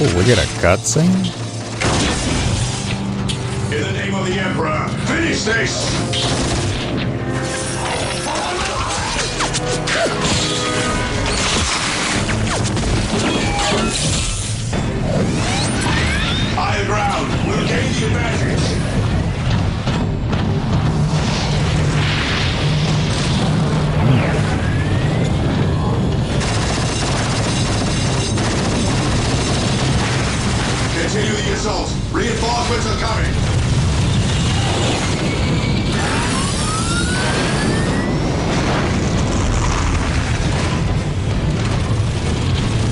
Oh, we get a cutscene? In the name of the Emperor, finish this! Higher ground, we'll gain the advantage. Continue the assault. Reinforcements are coming.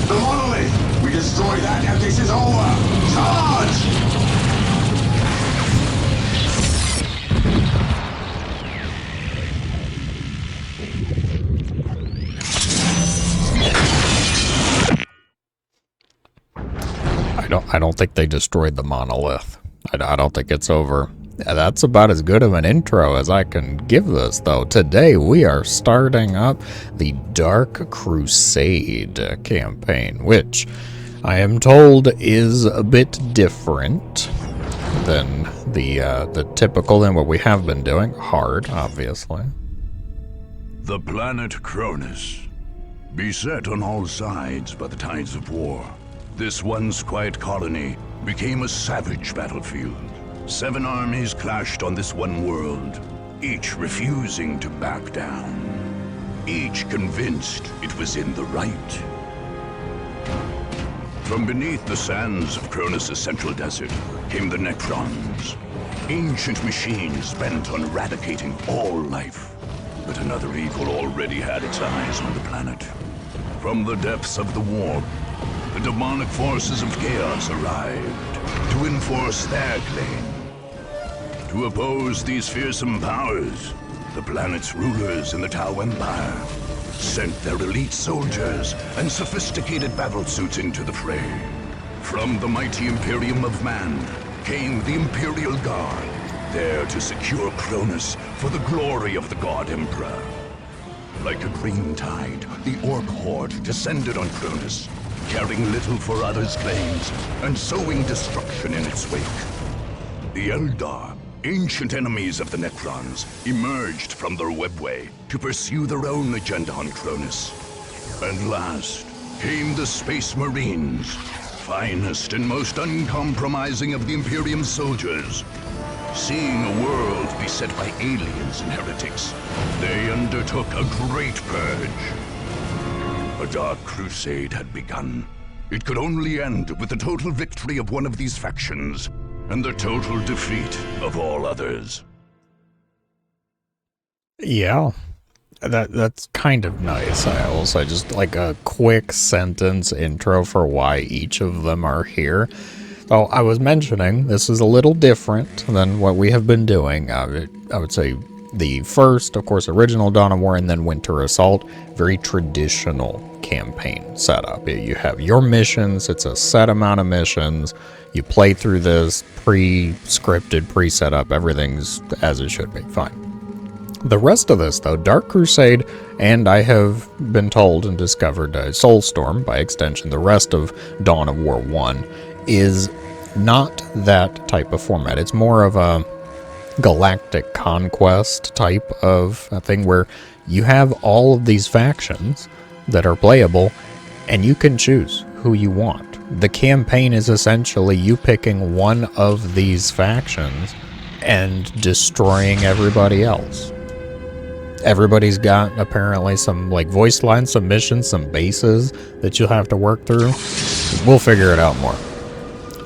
The monolith! We destroy that and this is over! Charge! I don't think they destroyed the monolith. I don't think it's over. That's about as good of an intro as I can give this, though. Today we are starting up the Dark Crusade campaign, which I am told is a bit different than the typical and what we have been doing. Hard, obviously. The planet Cronus, beset on all sides by the tides of war. This once quiet colony became a savage battlefield. 7 armies clashed on this one world, each refusing to back down. Each convinced it was in the right. From beneath the sands of Cronus' central desert came the Necrons. Ancient machines bent on eradicating all life. But another evil already had its eyes on the planet. From the depths of the warp, the demonic forces of chaos arrived to enforce their claim. To oppose these fearsome powers, the planet's rulers in the Tau Empire sent their elite soldiers and sophisticated battlesuits into the fray. From the mighty Imperium of Man came the Imperial Guard, there to secure Cronus for the glory of the God Emperor. Like a green tide, the Orc Horde descended on Cronus, caring little for others' claims and sowing destruction in its wake. The Eldar, ancient enemies of the Necrons, emerged from their webway to pursue their own agenda on Cronus. And last came the Space Marines, finest and most uncompromising of the Imperium's soldiers. Seeing a world beset by aliens and heretics, they undertook a great purge. A dark crusade had begun. It could only end with the total victory of one of these factions, and the total defeat of all others. Yeah, that's kind of nice. I also just like a quick sentence intro for why each of them are here. Oh, I was mentioning this is a little different than what we have been doing. I would say the first, of course, original Dawn of War and then Winter Assault, very traditional campaign setup. You have your missions, it's a set amount of missions, you play through this pre-scripted, pre-set up, everything's as it should be, fine. The rest of this, though, Dark Crusade, and I have been told and discovered Soulstorm, by extension, the rest of Dawn of War 1, is not that type of format. It's more of a galactic conquest type of a thing where you have all of these factions that are playable and you can choose who you want. The campaign is essentially you picking one of these factions and destroying everybody else. Everybody's got apparently some like voice lines, some missions, some bases that you'll have to work through. We'll figure it out more.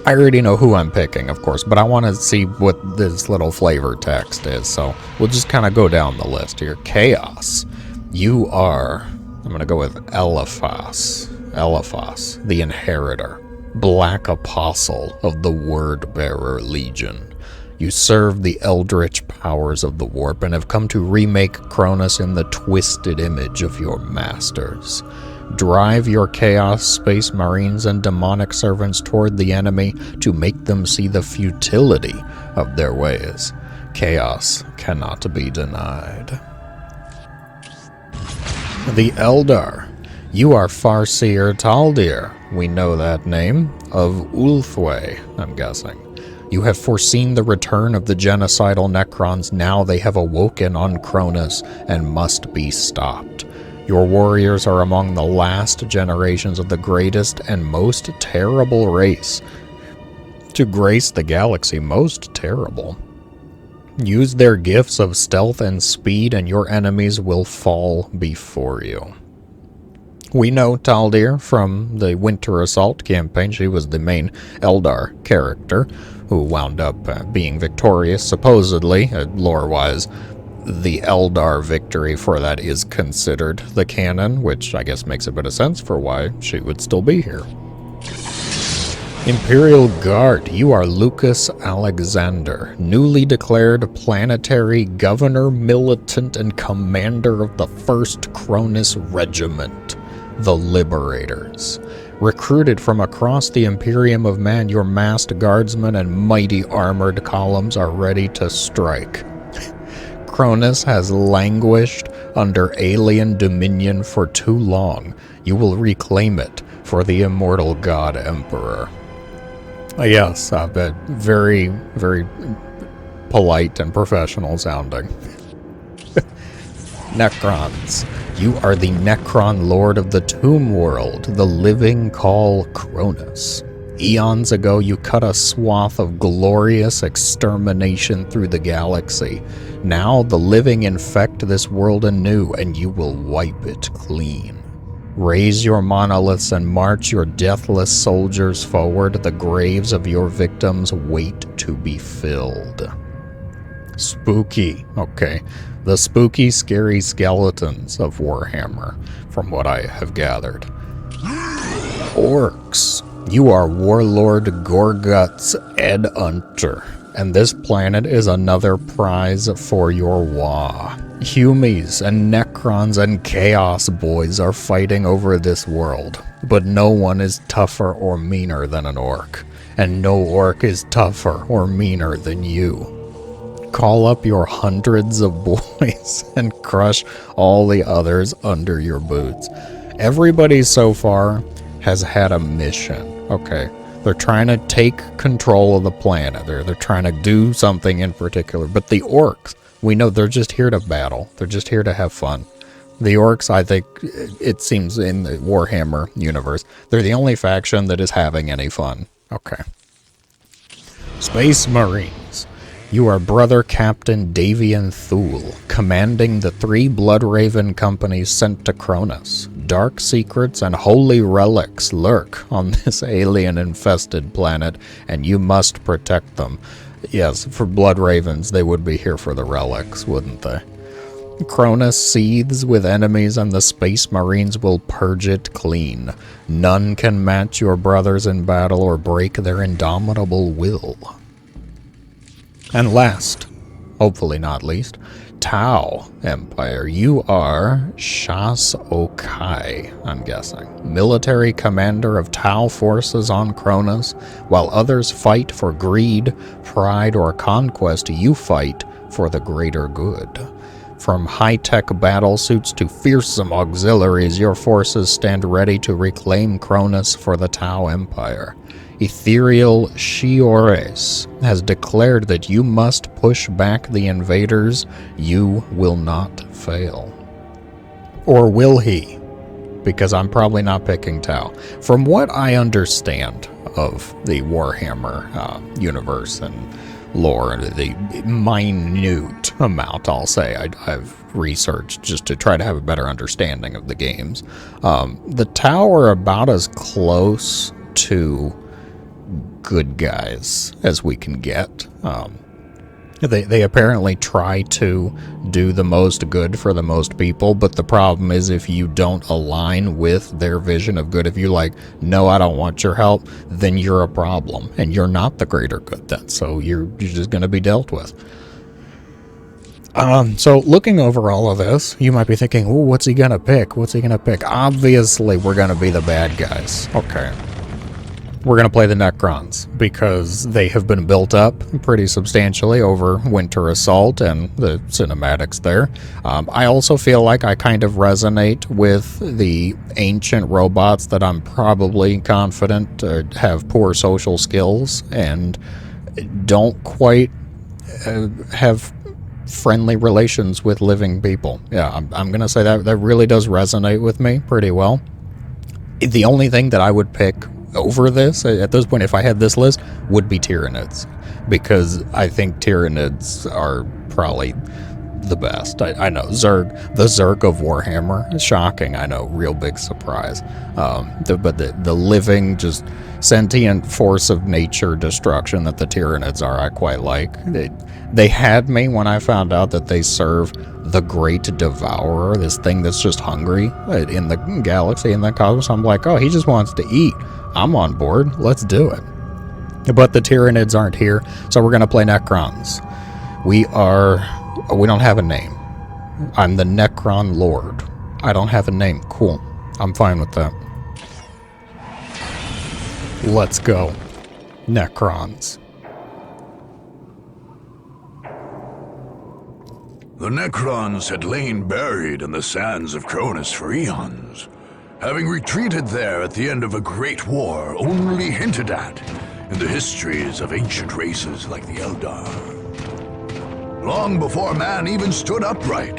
I already know who I'm picking, of course, but I want to see what this little flavor text is, so we'll just kind of go down the list here. Chaos. You are, I'm going to go with Eliphas, the Inheritor, Black Apostle of the Word-Bearer Legion. You serve the eldritch powers of the warp and have come to remake Cronus in the twisted image of your masters. Drive your Chaos Space Marines and demonic servants toward the enemy to make them see the futility of their ways. Chaos cannot be denied. The Eldar. You are Farseer Taldir. We know that name. Of Ulthwé, I'm guessing. You have foreseen the return of the genocidal Necrons. Now they have awoken on Cronus and must be stopped. Your warriors are among the last generations of the greatest and most terrible race to grace the galaxy. Most terrible. Use their gifts of stealth and speed, and your enemies will fall before you. We know Taldir from the Winter Assault campaign. She was the main Eldar character who wound up being victorious, supposedly, lore-wise. The Eldar victory for that is considered the canon, which I guess makes a bit of sense for why she would still be here. Imperial Guard, you are Lucas Alexander, newly declared planetary governor, militant, and commander of the 1st Cronus Regiment, the Liberators. Recruited from across the Imperium of Man, your masked guardsmen and mighty armored columns are ready to strike. Cronus has languished under alien dominion for too long. You will reclaim it for the immortal God Emperor. Yes, but very, very polite and professional sounding. Necrons. You are the Necron Lord of the Tomb World, the living call Cronus. Eons ago, you cut a swath of glorious extermination through the galaxy. Now the living infect this world anew, and you will wipe it clean. Raise your monoliths and march your deathless soldiers forward. The graves of your victims wait to be filled. Spooky. Okay. The spooky, scary skeletons of Warhammer, from what I have gathered. Orcs. You are Warlord Gorgut's Ed Hunter, and this planet is another prize for your Wa. Humies and Necrons and Chaos Boys are fighting over this world, but no one is tougher or meaner than an orc, and no orc is tougher or meaner than you. Call up your hundreds of boys and crush all the others under your boots. Everybody so far has had a mission, okay? They're trying to take control of the planet. They're trying to do something in particular. But the orcs, we know they're just here to battle. They're just here to have fun. The orcs, I think, it seems in the Warhammer universe, they're the only faction that is having any fun. Okay. Space Marines. You are Brother Captain Davian Thule, commanding the 3 Bloodraven companies sent to Cronus. Dark secrets and holy relics lurk on this alien-infested planet, and you must protect them. Yes, for Bloodravens, they would be here for the relics, wouldn't they? Cronus seethes with enemies, and the Space Marines will purge it clean. None can match your brothers in battle or break their indomitable will. And last, hopefully not least, Tau Empire. You are Shas Okai, I'm guessing. Military commander of Tau forces on Cronus. While others fight for greed, pride, or conquest, you fight for the greater good. From high-tech battlesuits to fearsome auxiliaries, your forces stand ready to reclaim Cronus for the Tau Empire. Ethereal Shiores has declared that you must push back the invaders. You will not fail. Or will he? Because I'm probably not picking Tau. From what I understand of the Warhammer universe and lore, the minute amount, I'll say, I've researched just to try to have a better understanding of the games. The Tau are about as close to good guys as we can get. They apparently try to do the most good for the most people, but the problem is if you don't align with their vision of good, if you're like, no, I don't want your help, then you're a problem, and you're not the greater good then, so you're just going to be dealt with. So looking over all of this, you might be thinking, oh, what's he going to pick? What's he going to pick? Obviously, we're going to be the bad guys. Okay. we're going to play the Necrons because they have been built up pretty substantially over Winter Assault and the cinematics there. I also feel like I kind of resonate with the ancient robots that I'm probably confident have poor social skills and don't quite have friendly relations with living people. Yeah, I'm going to say that really does resonate with me pretty well. The only thing that I would pick over this, at this point, if I had this list, would be Tyranids. Because I think Tyranids are probably the best. I know, Zerg, the Zerg of Warhammer, shocking, I know, real big surprise. But the living, just sentient force of nature destruction that the Tyranids are, I quite like. They had me when I found out that they serve the Great Devourer, this thing that's just hungry in the galaxy, in the cosmos. I'm like, oh, he just wants to eat. I'm on board. Let's do it. But the Tyranids aren't here, so we're going to play Necrons. We don't have a name. I'm the Necron Lord. I don't have a name. Cool. I'm fine with that. Let's go. Necrons. The Necrons had lain buried in the sands of Cronus for eons, having retreated there at the end of a great war only hinted at in the histories of ancient races like the Eldar. Long before man even stood upright,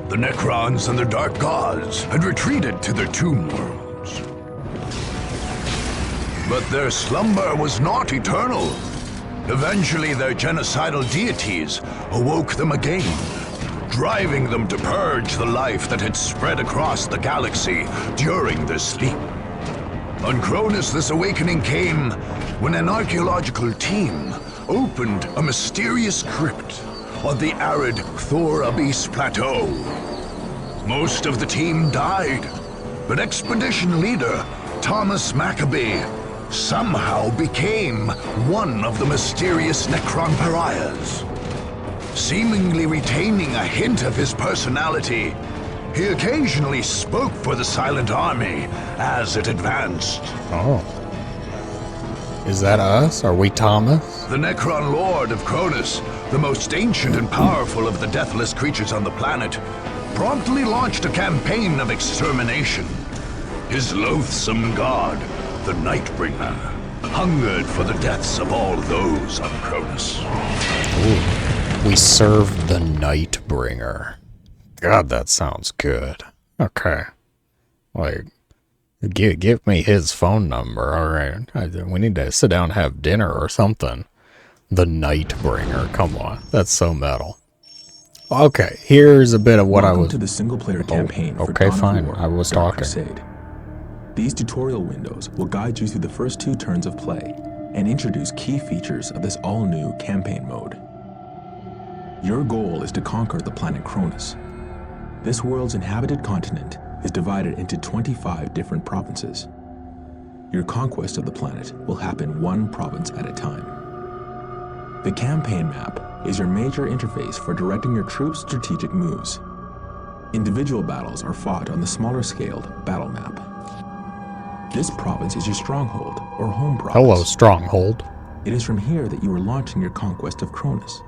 the Necrons and their dark gods had retreated to their tomb worlds. But their slumber was not eternal. Eventually their genocidal deities awoke them again, driving them to purge the life that had spread across the galaxy during their sleep. On Cronus, this awakening came when an archaeological team opened a mysterious crypt on the arid Thor Abyss Plateau. Most of the team died, but expedition leader Thomas Maccabee somehow became one of the mysterious Necron pariahs. Seemingly retaining a hint of his personality, he occasionally spoke for the Silent Army as it advanced. Oh. Is that us? Are we Thomas? The Necron Lord of Cronus, the most ancient and powerful of the deathless creatures on the planet, promptly launched a campaign of extermination. His loathsome god, the Nightbringer, hungered for the deaths of all those on Cronus. Ooh. We serve the Nightbringer. God, that sounds good. Okay. Like, give me his phone number, alright? We need to sit down and have dinner or something. The Nightbringer, come on. That's so metal. Okay, here's a bit of what Welcome I was... to the single-player campaign for okay, Dawn of fine. War, I was Dark talking. Crusade. These tutorial windows will guide you through the first 2 turns of play and introduce key features of this all-new campaign mode. Your goal is to conquer the planet Cronus. This world's inhabited continent is divided into 25 different provinces. Your conquest of the planet will happen 1 province at a time. The campaign map is your major interface for directing your troops' strategic moves. Individual battles are fought on the smaller-scaled battle map. This province is your stronghold, or home province. Hello, stronghold. It is from here that you are launching your conquest of Cronus.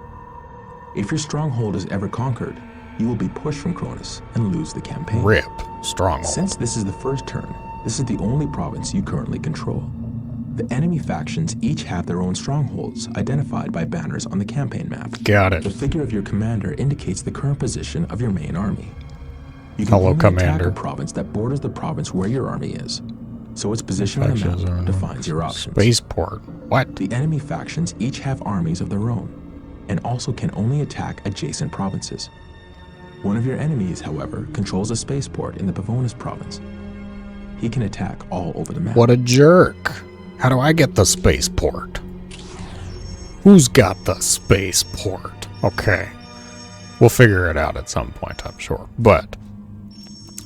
If your stronghold is ever conquered, you will be pushed from Cronus and lose the campaign. RIP. Stronghold. Since this is the first turn, this is the only province you currently control. The enemy factions each have their own strongholds, identified by banners on the campaign map. Got it. The figure of your commander indicates the current position of your main army. You can Hello, only Commander. attack a province that borders the province where your army is, so its position on the map defines your options. Spaceport. What? The enemy factions each have armies of their own, and also can only attack adjacent provinces. One of your enemies, however, controls a spaceport in the Pavonis province. He can attack all over the map. What a jerk. How do I get the spaceport? Who's got the spaceport? Okay. We'll figure it out at some point, I'm sure. But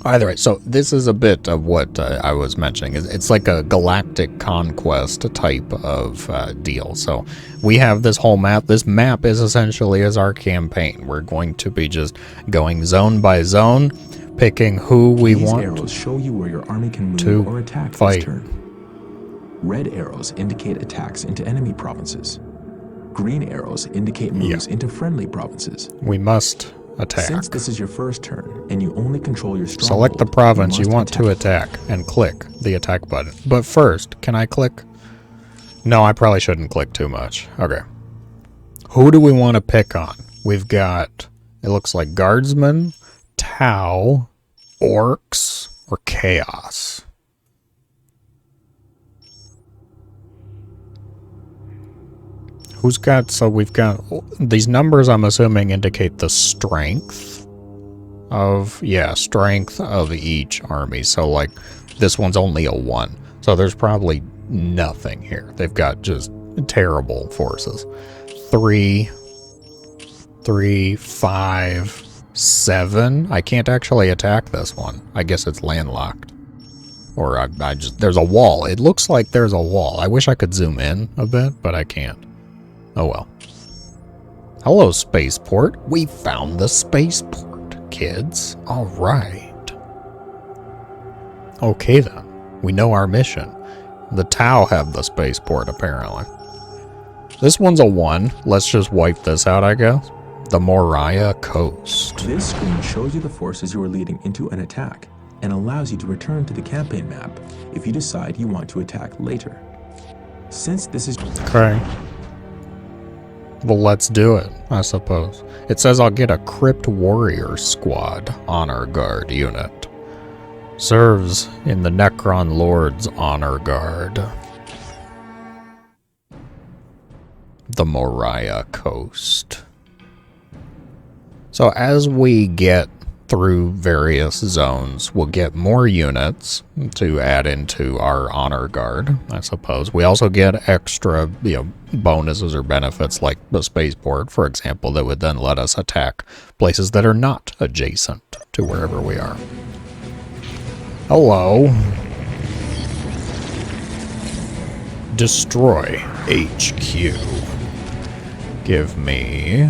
either way, so this is a bit of what I was mentioning. It's like a galactic conquest type of deal. So we have this whole map. This map is essentially as our campaign. We're going to be just going zone by zone, picking who we These want arrows show you where your army can move to or attack fight. this turn. Red arrows indicate attacks into enemy provinces. Green arrows indicate moves into friendly provinces. We must attack. Since this is your first turn, and you only control your stronghold, Select the province you must want to attack and click the attack button. But first, can I click? No, I probably shouldn't click too much. Okay. Who do we want to pick on? We've got, it looks like guardsmen, Tau, orcs, or chaos. Who's got, so we've got, these numbers I'm assuming indicate the strength of, yeah, strength of each army. So like, this one's only a 1. So there's probably nothing here. They've got just terrible forces. 3, 5, 7. I can't actually attack this one. I guess it's landlocked. Or I just, there's a wall. It looks like there's a wall. I wish I could zoom in a bit, but I can't. Oh well. Hello, spaceport. We found the spaceport, kids. All right. Okay then. We know our mission. The Tau have the spaceport, apparently. This one's a 1. Let's just wipe this out, I guess. The Moriah Coast. This screen shows you the forces you are leading into an attack and allows you to return to the campaign map if you decide you want to attack later. Since this is... Okay. Well, let's do it, I suppose. It says I'll get a Crypt Warrior Squad Honor Guard unit. Serves in the Necron Lord's Honor Guard. The Moriah Coast. So as we get through various zones, we'll get more units to add into our honor guard, I suppose. We also get extra, bonuses or benefits like the spaceport, for example, that would then let us attack places that are not adjacent to wherever we are. Hello. Destroy HQ. Give me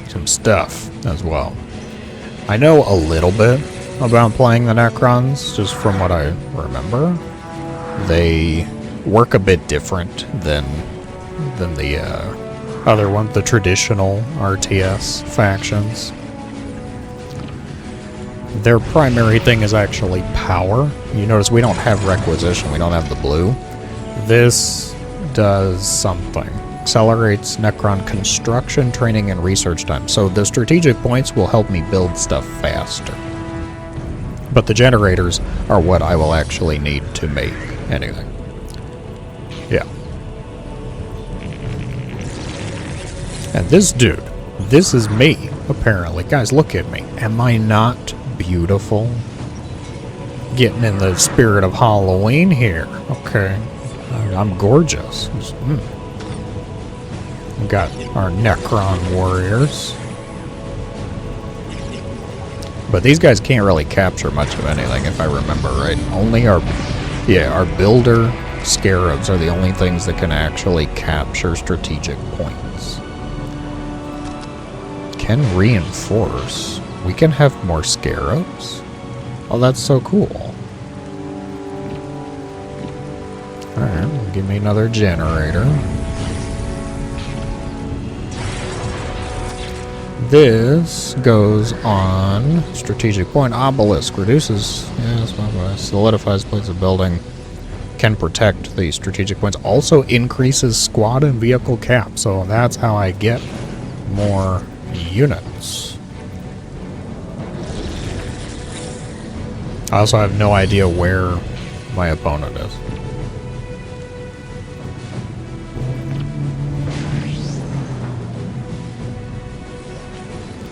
some stuff as well. I know a little bit about playing the Necrons, just from what I remember. They work a bit different than the other one, the traditional RTS factions. Their primary thing is actually power. You notice we don't have requisition, we don't have the blue. This does something. Accelerates Necron construction, training, and research time. So the strategic points will help me build stuff faster. But the generators are what I will actually need to make anything. Yeah. And this dude, this is me, apparently. Guys, look at me. Am I not beautiful? Getting in the spirit of Halloween here. Okay. I'm gorgeous. We've got our Necron warriors. But these guys can't really capture much of anything, if I remember right. Only our builder scarabs are the only things that can actually capture strategic points. Can reinforce. We can have more scarabs? Oh, that's so cool. Alright, give me another generator. This goes on strategic point. Obelisk reduces, solidifies points of building. Can protect the strategic points. Also increases squad and vehicle cap. So that's how I get more units. I also have no idea where my opponent is.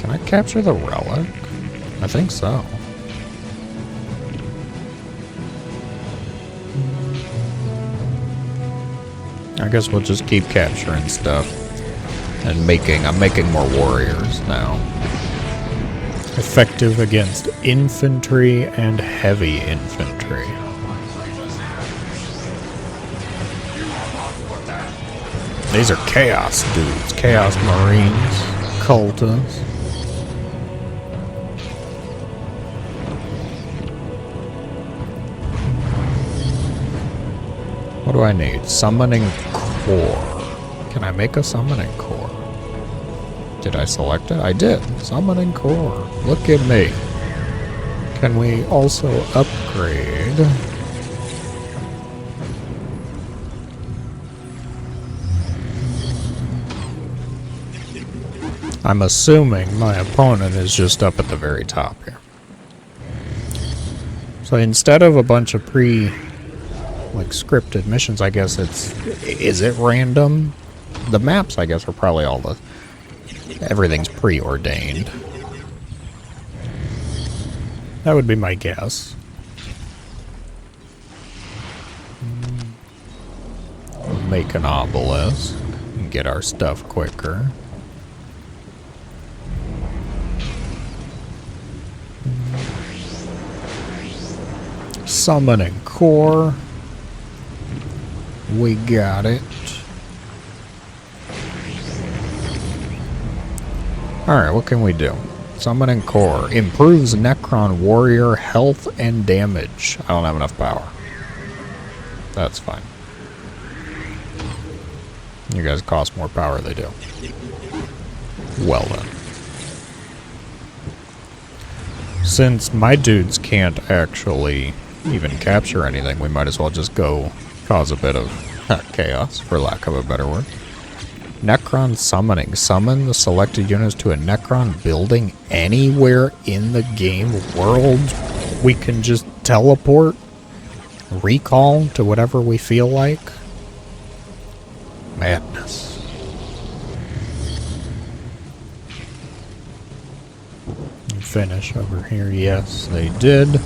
Can I capture the relic? I think so. I guess we'll just keep capturing stuff. And I'm making more warriors now. Effective against infantry and heavy infantry. These are chaos dudes. Chaos marines. Cultists. What do I need? Summoning core. Can I make a summoning core? Did I select it? I did. Summoning core. Look at me. Can we also upgrade? I'm assuming my opponent is just up at the very top here. So instead of a bunch of scripted missions, I guess is it random? The maps, I guess, are probably everything's preordained. That would be my guess. We'll make an obelisk and get our stuff quicker. Summoning core. We got it. Alright, what can we do? Summoning core. Improves Necron warrior health and damage. I don't have enough power. That's fine. You guys cost more power, they do. Well then. Since my dudes can't actually even capture anything, we might as well just go cause a bit of chaos, for lack of a better word. Necron summoning. Summon the selected units to a Necron building anywhere in the game world. We can just teleport, recall to whatever we feel like. Madness. Finish over here. Yes, they did.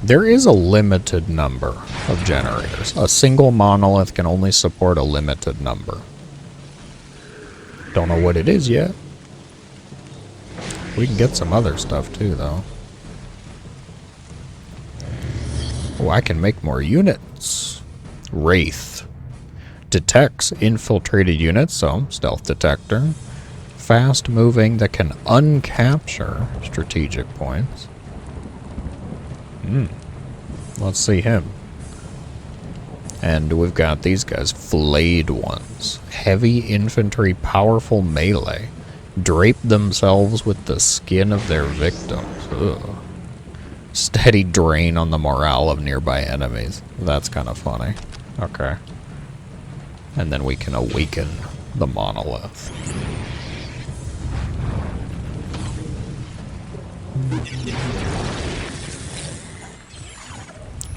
There is a limited number of generators. A single monolith can only support a limited number. Don't know what it is yet. We can get some other stuff too, though. Oh, I can make more units. Wraith. Detects infiltrated units, so stealth detector. Fast moving that can uncapture strategic points. Let's see him. And we've got these guys, flayed ones. Heavy infantry, powerful melee. Drape themselves with the skin of their victims. Ugh. Steady drain on the morale of nearby enemies. That's kind of funny. Okay. And then we can awaken the monolith.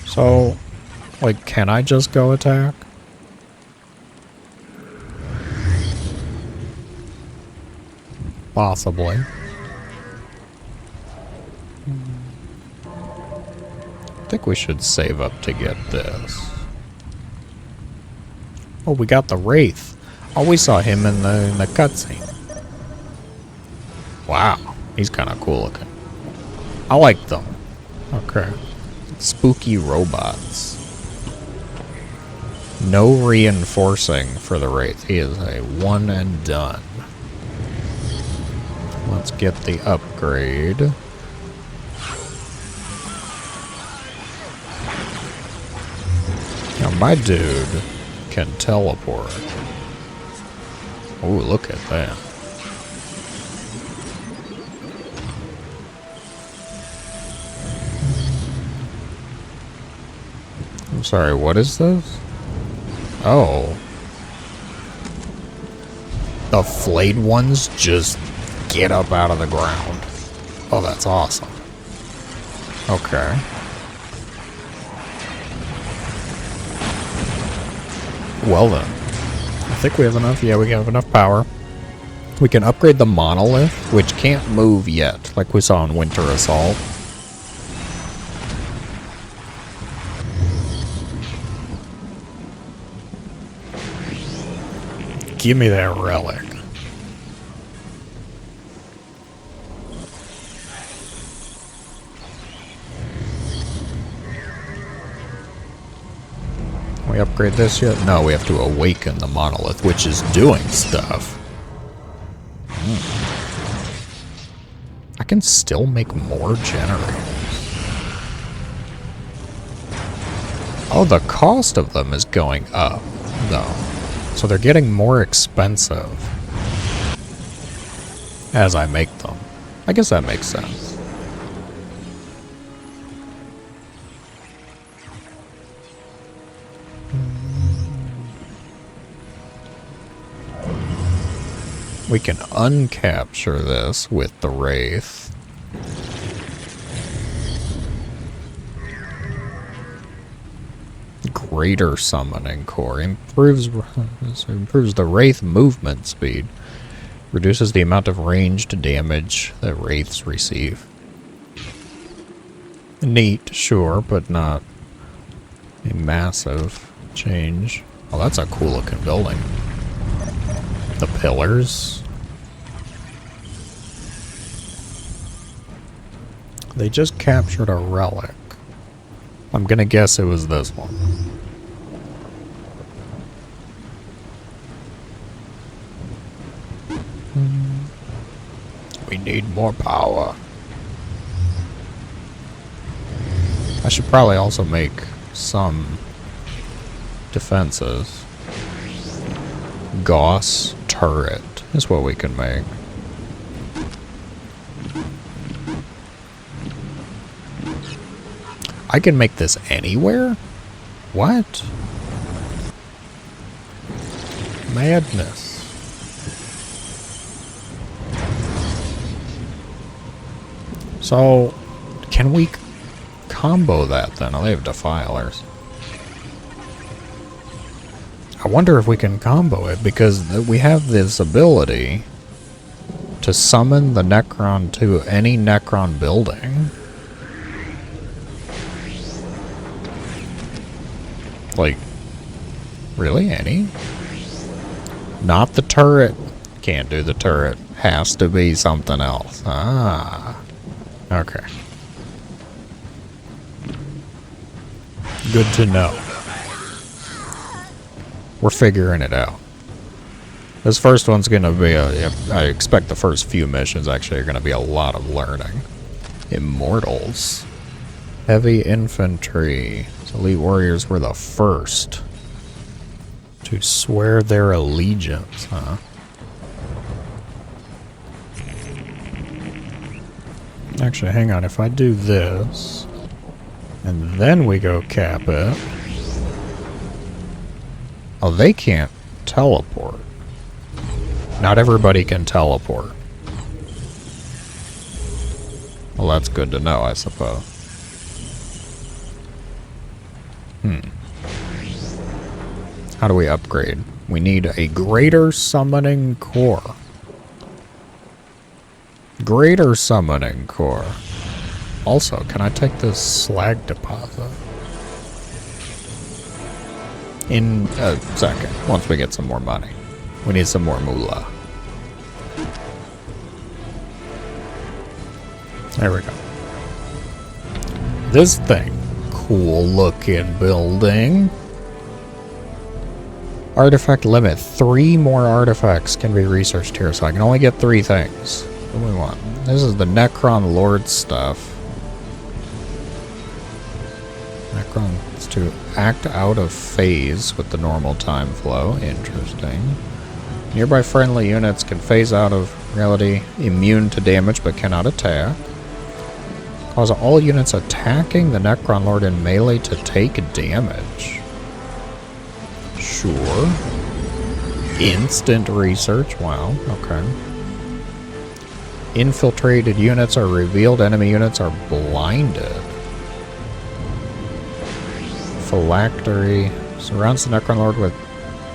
So, like, can I just go attack? Possibly. I think we should save up to get this. Oh, we got the Wraith. Oh, we saw him in the cutscene. Wow, he's kind of cool looking. I like them. Okay. Spooky robots. No reinforcing for the Wraith. He is a one and done. Let's get the upgrade. Now my dude can teleport. Ooh, look at that. I'm sorry, what is this? Oh. The flayed ones just get up out of the ground. Oh, that's awesome. Okay. Well then. I think we have enough. Yeah, we have enough power. We can upgrade the monolith, which can't move yet, like we saw in Winter Assault. Give me that relic. We upgrade this yet? No, we have to awaken the monolith, which is doing stuff. I can still make more generators. Oh, the cost of them is going up, though. So they're getting more expensive as I make them. I guess that makes sense. We can uncapture this with the Wraith. Greater Summoning Core improves the Wraith movement speed. Reduces the amount of ranged damage that Wraiths receive. Neat, sure, but not a massive change. Oh, that's a cool looking building. The pillars. They just captured a relic. I'm gonna guess it was this one. We need more power. I should probably also make some defenses. Gauss turret is what we can make. I can make this anywhere? What? Madness. So, can we combo that then? Oh, they have defilers. I wonder if we can combo it, because we have this ability to summon the Necron to any Necron building. Like, really? Any? Not the turret. Can't do the turret. Has to be something else. Ah. Okay. Good to know. We're figuring it out. This first one's gonna be I expect the first few missions actually are gonna be a lot of learning. Immortals. Heavy infantry. Elite warriors were the first to swear their allegiance, huh? Actually, hang on. If I do this, and then we go cap it. Oh, they can't teleport. Not everybody can teleport. Well, that's good to know, I suppose. How do we upgrade? We need a greater summoning core. Greater summoning core. Also, can I take this slag deposit? In a second, once we get some more money. We need some more moolah. There we go. This thing. Cool looking building. Artifact limit. 3 more artifacts can be researched here, so I can only get 3 things. What do we want? This is the Necron Lord stuff. Necron is to act out of phase with the normal time flow. Interesting. Nearby friendly units can phase out of reality, immune to damage but cannot attack. Cause all units attacking the Necron Lord in melee to take damage. Sure. Instant research. Wow. Okay. Infiltrated units are revealed. Enemy units are blinded. Phylactery surrounds the Necron Lord with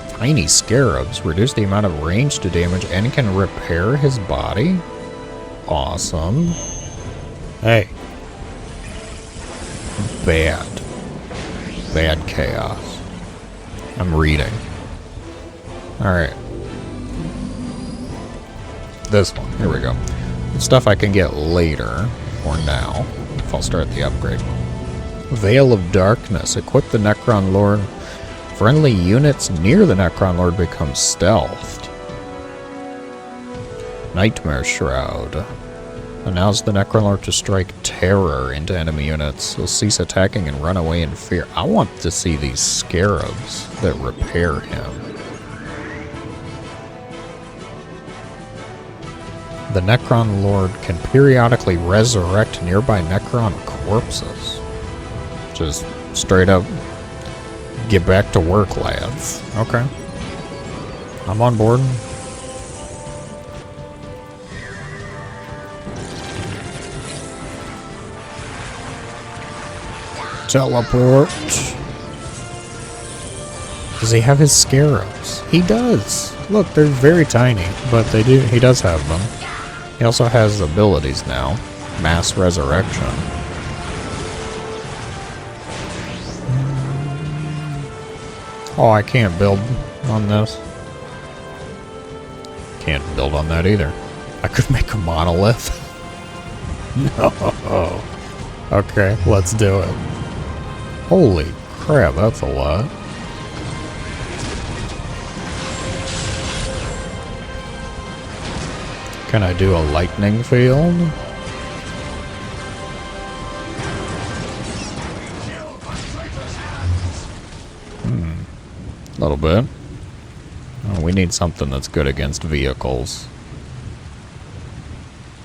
tiny scarabs. Reduce the amount of range to damage and can repair his body. Awesome. Hey. Bad. Bad chaos. I'm reading. Alright. This one. Here we go. Stuff I can get later, or now, if I'll start the upgrade. Veil of Darkness. Equip the Necron Lord. Friendly units near the Necron Lord become stealthed. Nightmare Shroud. Allows the Necron Lord to strike terror into enemy units. He'll cease attacking and run away in fear. I want to see these scarabs that repair him. The Necron Lord can periodically resurrect nearby Necron corpses. Just straight up get back to work, lads. Okay. I'm on board. Teleport. Does he have his scarabs? He does. Look, they're very tiny, but he does have them. He also has abilities now. Mass resurrection. Oh, I can't build on this. Can't build on that either. I could make a monolith. No. Okay, let's do it. Holy crap, that's a lot. Can I do a lightning field? A little bit. Oh, we need something that's good against vehicles.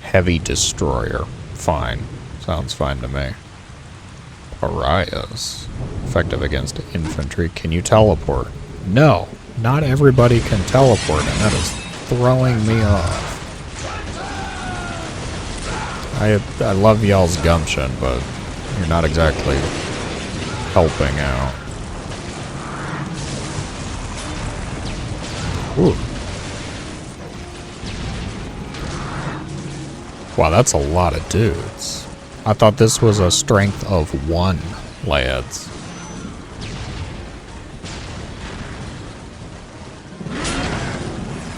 Heavy destroyer. Fine. Sounds fine to me. Pariahs. Effective against infantry. Can you teleport? No. Not everybody can teleport, and that is throwing me off. I love y'all's gumption, but you're not exactly helping out. Ooh. Wow, that's a lot of dudes. I thought this was a strength of 1, lads.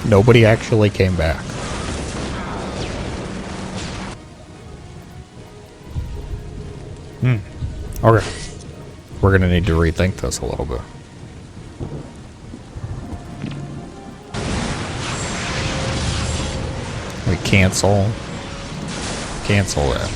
Nobody actually came back. Okay. We're gonna need to rethink this a little bit. We cancel it.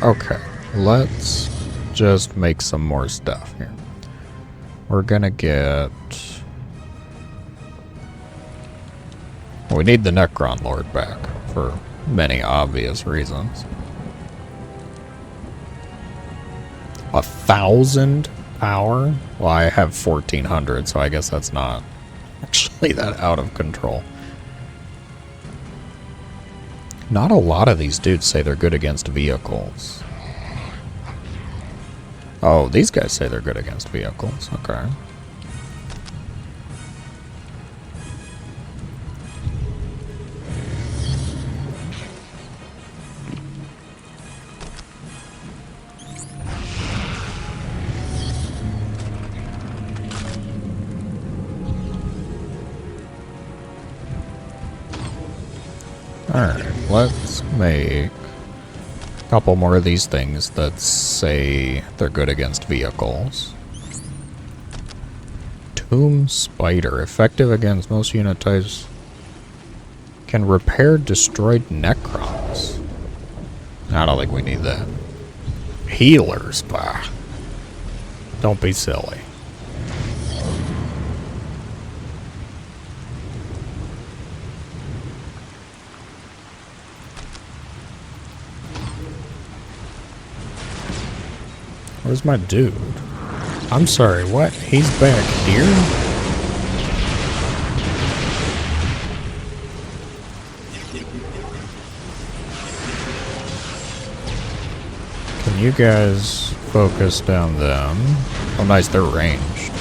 Okay, let's just make some more stuff here. We're gonna get... We need the Necron Lord back for many obvious reasons. 1,000 power? Well, I have 1,400, so I guess that's not actually that out of control. Not a lot of these dudes say they're good against vehicles. Oh, these guys say they're good against vehicles. Okay. Alright, let's make a couple more of these things that say they're good against vehicles. Tomb Spider, effective against most unit types. Can repair destroyed Necrons. I don't think we need that. Healers, bah. Don't be silly. Where's my dude? I'm sorry, what? He's back here? Can you guys focus down them? Oh nice, they're ranged.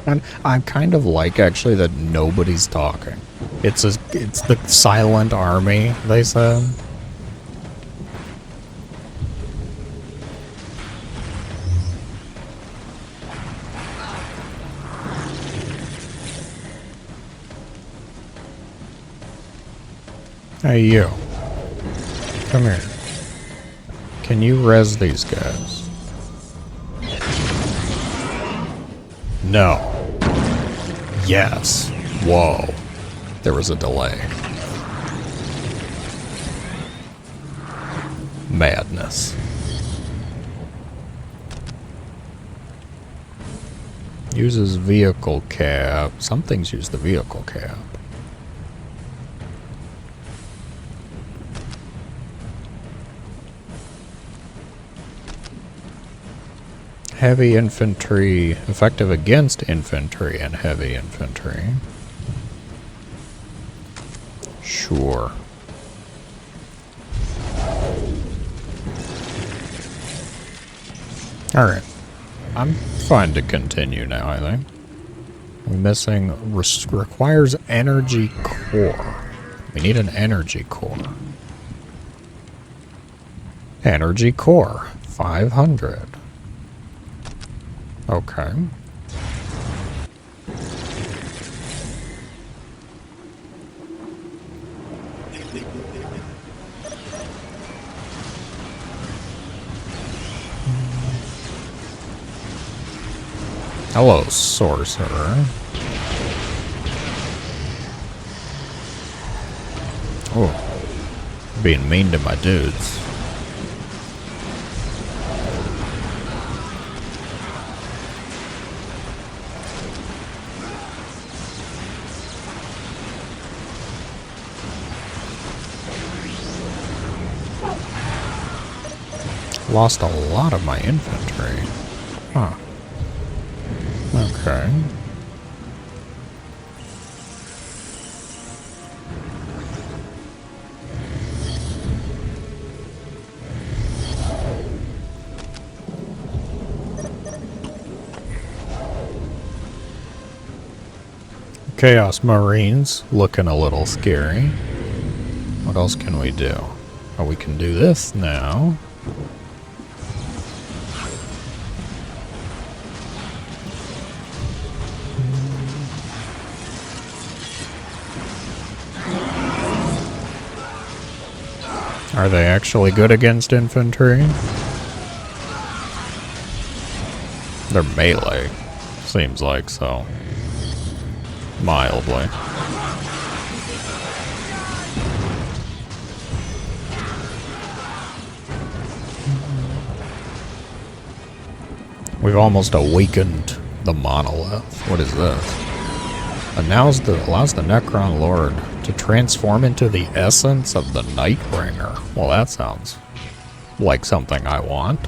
And I kind of like, actually, that nobody's talking. It's the silent army, they said. Hey, you. Come here. Can you res these guys? No. Yes. Whoa. There was a delay. Madness. Uses vehicle cap. Some things use the vehicle cap. Heavy infantry, effective against infantry and heavy infantry. Sure. Alright. I'm fine to continue now, I think. We're missing requires energy core. We need an energy core. Energy core. 500. Okay. Hello, sorcerer. Oh, being mean to my dudes. Lost a lot of my infantry. Huh. Okay. Chaos Marines looking a little scary. What else can we do? Oh, we can do this now. Are they actually good against infantry? They're melee. Seems like so. Mildly. We've almost awakened the monolith. What is this? Allows the Necron Lord to transform into the essence of the Nightbringer. Well, that sounds like something I want.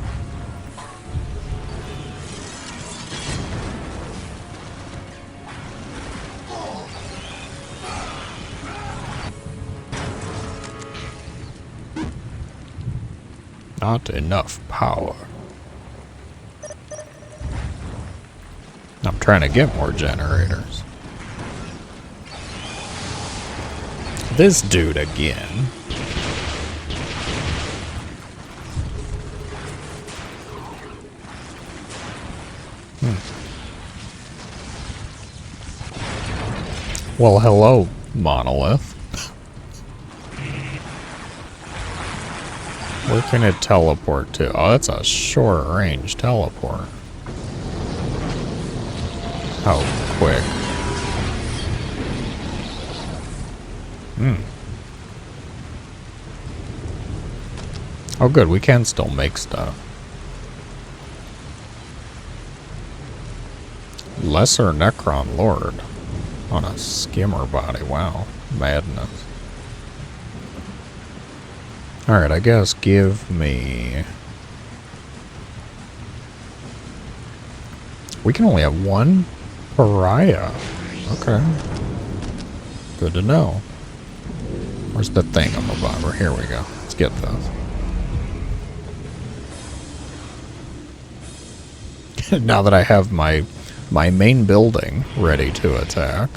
Not enough power. I'm trying to get more generators. This dude again. Well, hello, monolith. Where can it teleport to? Oh, that's a short-range teleport. How quick. Oh good, we can still make stuff. Lesser Necron Lord on a skimmer body. Wow. Madness. Alright, I guess give me... We can only have one pariah. Okay. Good to know. Where's the thingamabobber? Here we go. Let's get this. Now that I have my main building ready to attack.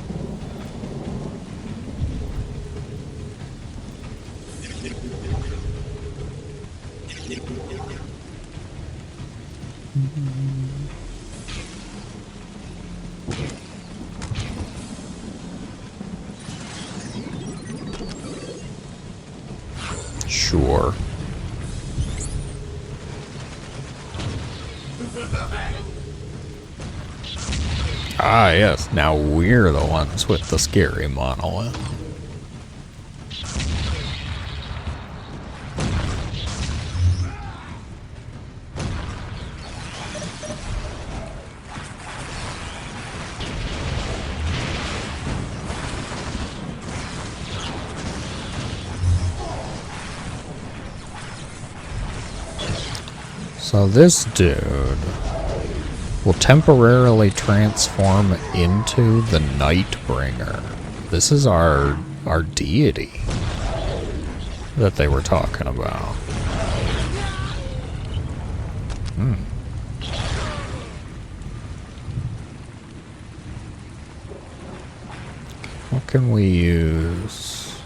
Sure. Ah, yes. Now we're the ones with the scary monolith. So this dude will temporarily transform into the Nightbringer. This is our deity that they were talking about. What can we use?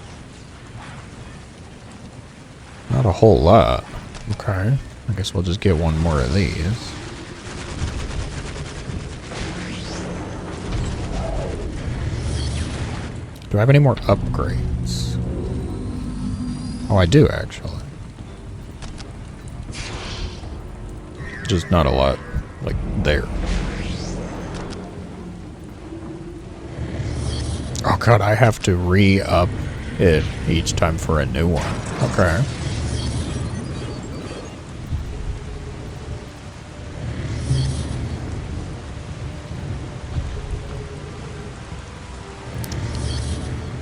Not a whole lot. Okay. I guess we'll just get one more of these. Do I have any more upgrades? Oh, I do, actually. Just not a lot, like, there. Oh god, I have to re-up it each time for a new one. Okay.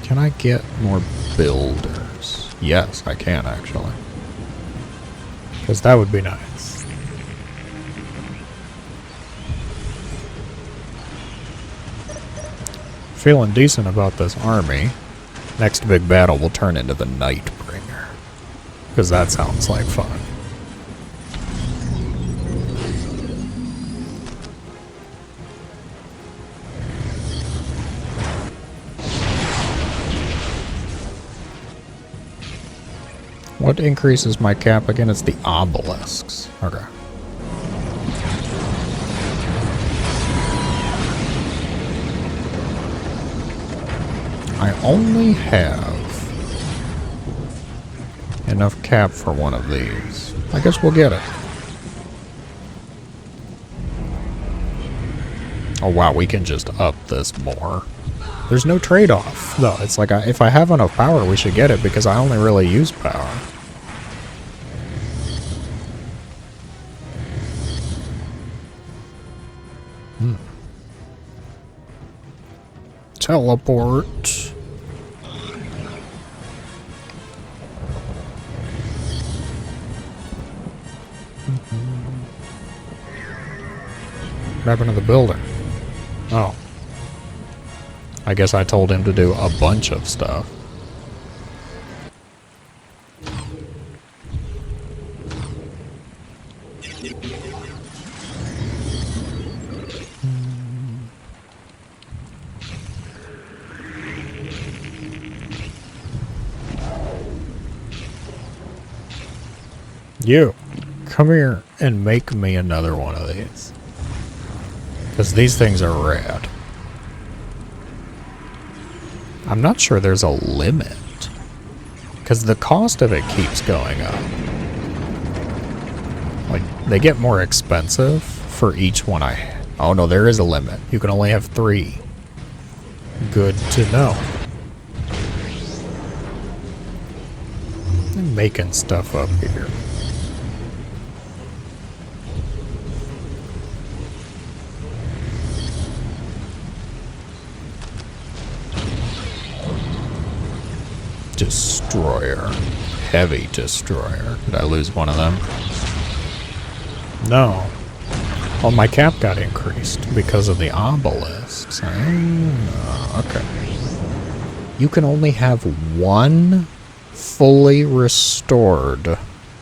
Can I get more builders? Yes, I can, actually. Because that would be nice. Feeling decent about this army. Next big battle will turn into the Nightbringer. Because that sounds like fun. What increases my cap again? It's the obelisks. Okay. I only have enough cap for one of these. I guess we'll get it. Oh wow, we can just up this more. There's no trade-off, though. It's like, if I have enough power, we should get it, because I only really use power. Teleport. What happened to the builder? Oh. I guess I told him to do a bunch of stuff. You, come here and make me another one of these. Because these things are rad. I'm not sure there's a limit. Because the cost of it keeps going up. Like, they get more expensive for each one I... Oh no, there is a limit. You can only have 3. Good to know. I'm making stuff up here. Destroyer. Heavy destroyer. Did I lose one of them? No. Well, my cap got increased because of the obelisks. Okay. You can only have one fully restored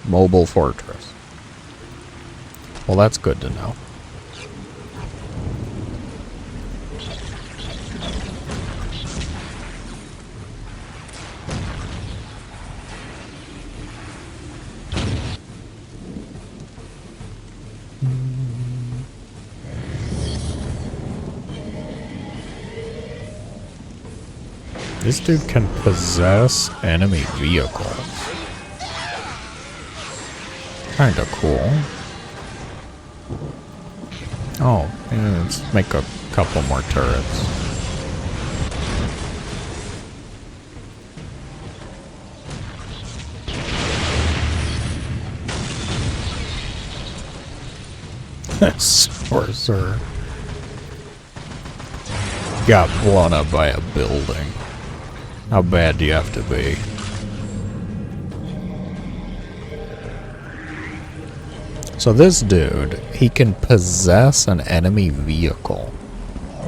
mobile fortress. Well, that's good to know. This dude can possess enemy vehicles. Kinda cool. Oh, yeah, let's make a couple more turrets. Sorcerer got blown up by a building. How bad do you have to be? So this dude, he can possess an enemy vehicle.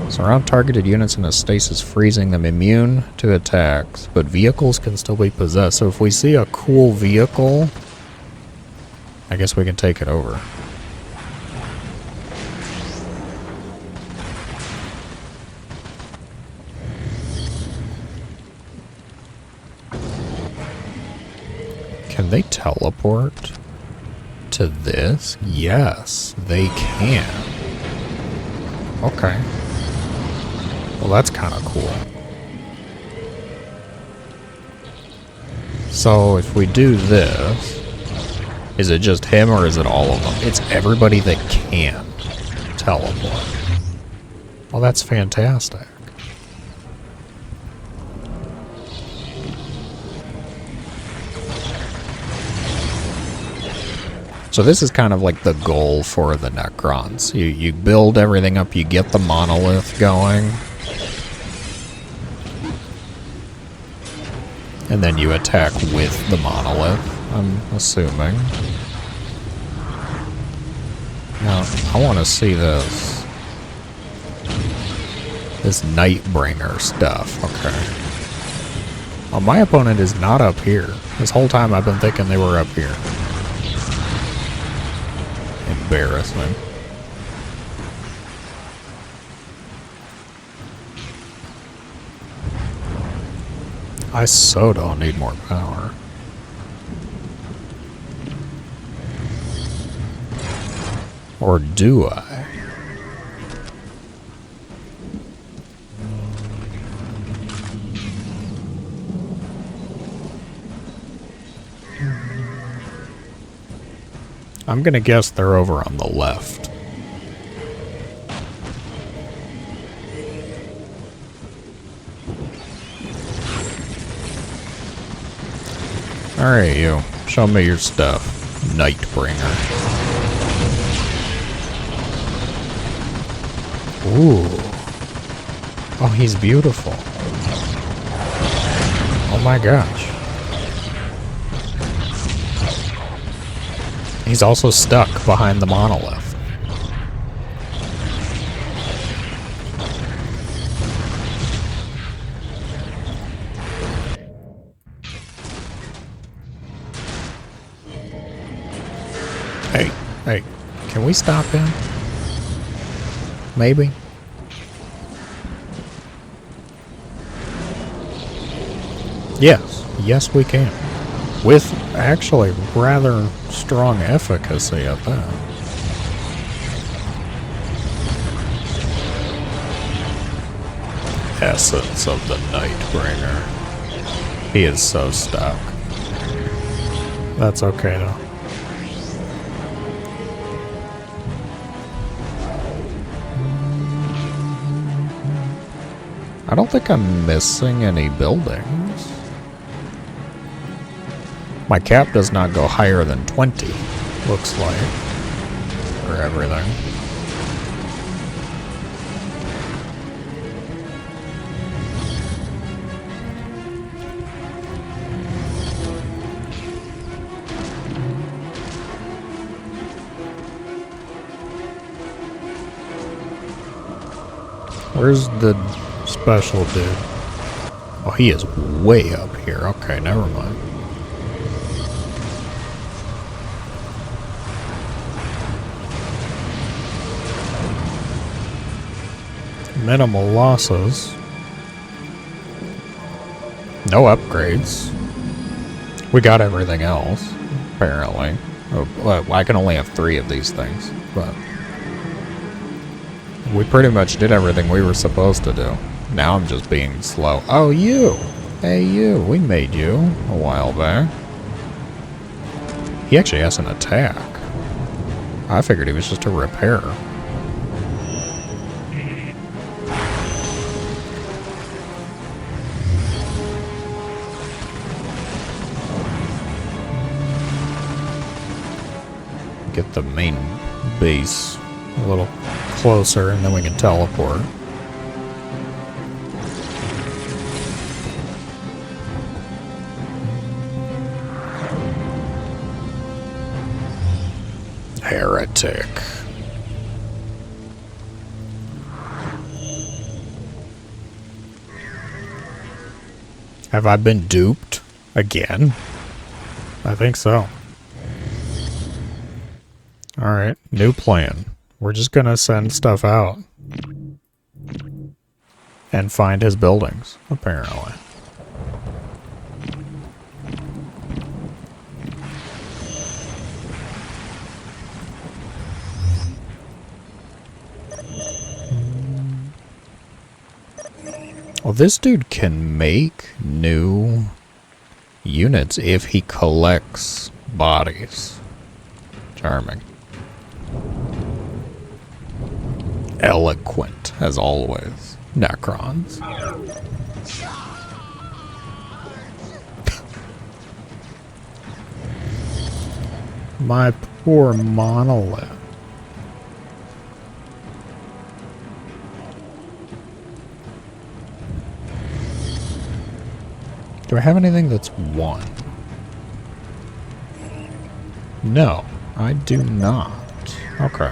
Surround targeted units in a stasis, freezing them immune to attacks, but vehicles can still be possessed. So if we see a cool vehicle, I guess we can take it over. Can they teleport to this? Yes, they can. Okay. Well, that's kind of cool. So if we do this, is it just him or is it all of them? It's everybody that can teleport. Well, that's fantastic. So this is kind of like the goal for the Necrons. You build everything up, you get the monolith going, and then you attack with the monolith, I'm assuming. Now, I want to see this. This Nightbringer stuff, okay. Well, my opponent is not up here. This whole time I've been thinking they were up here. Embarrassing. I so don't need more power. Or do I? I'm gonna guess they're over on the left. Alright, you. Show me your stuff, Nightbringer. Ooh. Oh, he's beautiful. Oh my gosh. He's also stuck behind the monolith. Hey, can we stop him? Maybe? Yes we can. With actually rather strong efficacy at that. Essence of the Nightbringer. He is so stuck. That's okay though. I don't think I'm missing any buildings. My cap does not go higher than 20, looks like, for everything. Where's the special dude? Oh, he is way up here. Okay, never mind. Minimal losses. No upgrades. We got everything else, apparently. Oh, well, I can only have 3 of these things, but we pretty much did everything we were supposed to do. Now I'm just being slow. Oh, you! Hey, you. We made you a while back. He actually has an attack. I figured he was just a repairer. Get the main base a little closer and then we can teleport. Heretic. Have I been duped again? I think so. Alright, new plan. We're just gonna send stuff out. And find his buildings, apparently. Well, this dude can make new units if he collects bodies. Charming. Eloquent, as always. Necrons. My poor monolith. Do I have anything that's 1? No, I do not. Okay.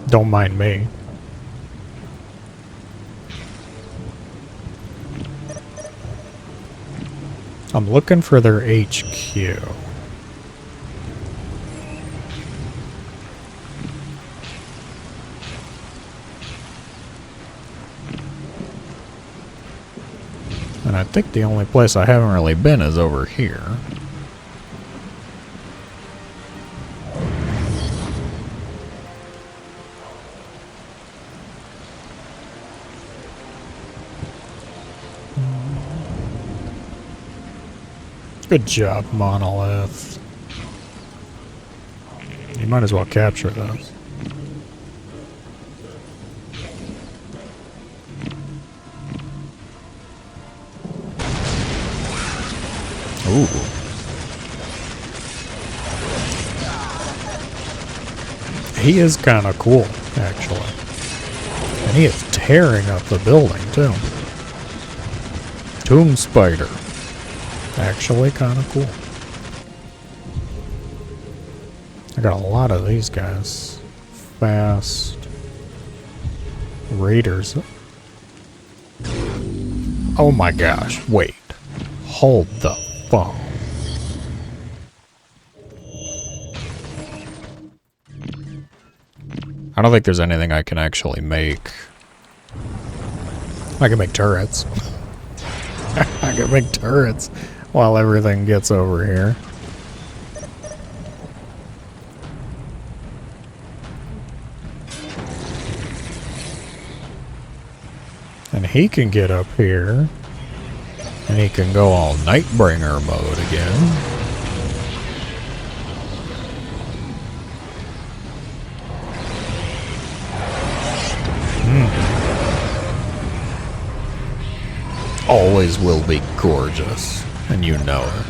Don't mind me. I'm looking for their HQ. And I think the only place I haven't really been is over here. Good job, Monolith. You might as well capture those. Ooh. He is kind of cool, actually. And he is tearing up the building, too. Tomb Spider. Actually kind of cool. I got a lot of these guys. Fast. Raiders. Oh my gosh, wait. Hold the phone. I don't think there's anything I can actually make. I can make turrets. I can make turrets while everything gets over here. And he can get up here. And he can go all Nightbringer mode again. Always will be gorgeous. And you know it.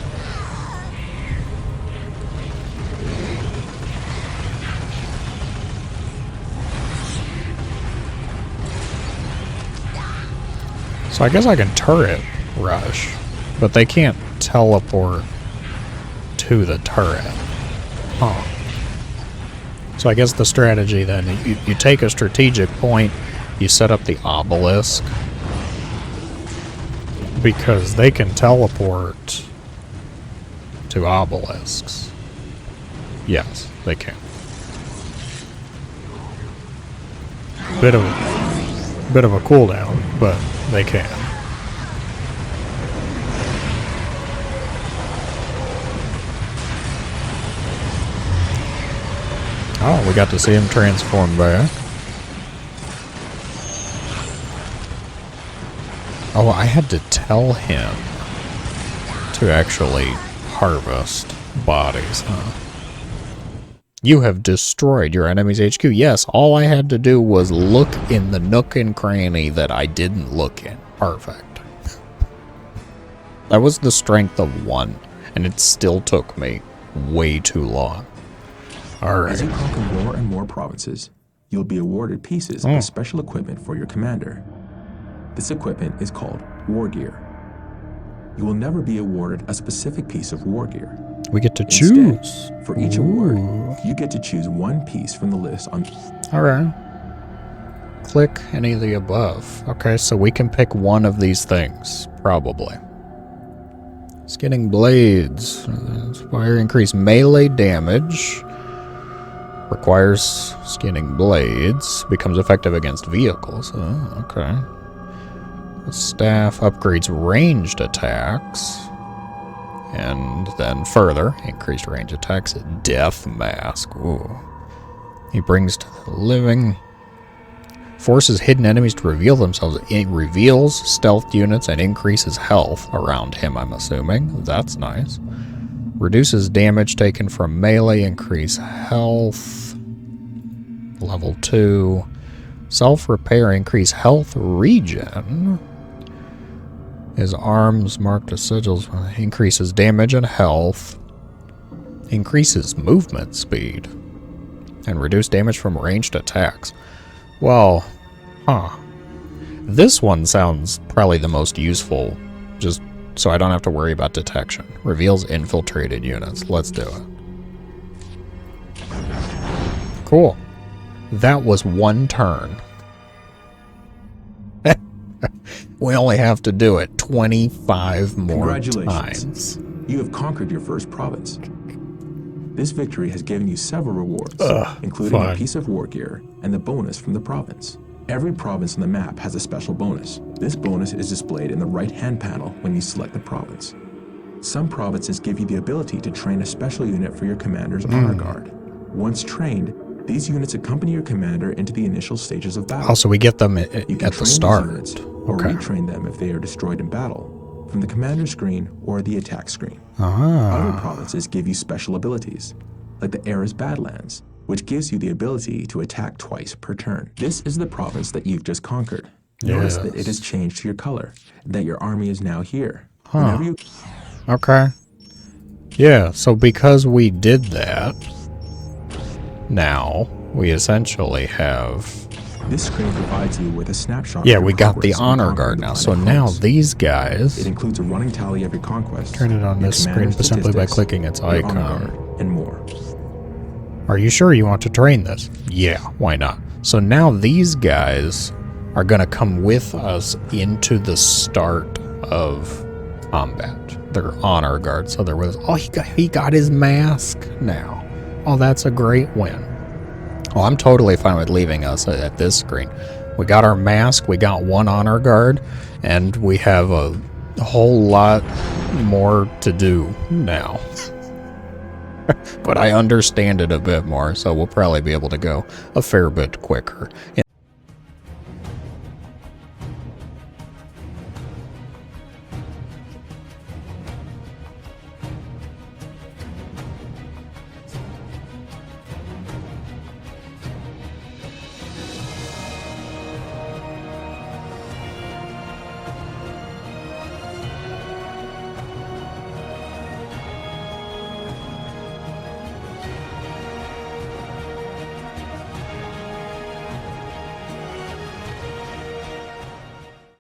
So I guess I can turret rush, but they can't teleport to the turret. Huh. So I guess the strategy then, you take a strategic point, you set up the obelisk, because they can teleport to obelisks. Yes, they can. Bit of a cooldown, but they can. Oh, we got to see him transform back. Oh, I had to tell him to actually harvest bodies, huh? You have destroyed your enemy's HQ. Yes, all I had to do was look in the nook and cranny that I didn't look in. Perfect. That was the strength of 1, and it still took me way too long. Alright. As you conquer more and more provinces, you'll be awarded pieces of special equipment for your commander. This equipment is called war gear. You will never be awarded a specific piece of war gear. We get to Instead, choose. for each award, you get to choose one piece from the list on... Alright. Click any of the above. Okay, so we can pick one of these things, probably. Skinning blades. Fire increase melee damage. Requires skinning blades. Becomes effective against vehicles. Oh, okay. The staff upgrades ranged attacks. And then further, increased range attacks. Death mask. Ooh. He brings to the living. Forces hidden enemies to reveal themselves. It reveals stealth units and increases health around him, I'm assuming. That's nice. Reduces damage taken from melee. Increase health. Level 2. Self-repair. Increase health regen. His arms marked as sigils. Increases damage and health. Increases movement speed. And reduce damage from ranged attacks. Well, this one sounds probably the most useful, just so I don't have to worry about detection. Reveals infiltrated units. Let's do it. Cool. That was 1 turn. We only have to do it 25 more times. You have conquered your first province. This victory has given you several rewards, including a piece of war gear and the bonus from the province. Every province on the map has a special bonus. This bonus is displayed in the right-hand panel when you select the province. Some provinces give you the ability to train a special unit for your commander's honor guard. Once trained, these units accompany your commander into the initial stages of battle. Also, we get them at you can the start. Units, or retrain them if they are destroyed in battle, from the commander screen or the attack screen. Other provinces give you special abilities, like the Era's Badlands, which gives you the ability to attack twice per turn. This is the province that you've just conquered. Notice that it has changed to your color, and that your army is now here. Whenever you... Okay. Yeah, so because we did that, now we essentially have... This screen provides you with a snapshot. Yeah, we got the honor guard now. So now these guys... It includes a running tally of your conquests. Turn it on this screen simply by clicking its icon. And more. Are you sure you want to train this? Yeah, why not? So now these guys are going to come with us into the start of combat. They're honor guard, so they're with us. Oh, he got his mask now. Oh, that's a great win. Oh, I'm totally fine with leaving us at this screen. We got our mask, we got 1 honor guard, and we have a whole lot more to do now. But I understand it a bit more, so we'll probably be able to go a fair bit quicker.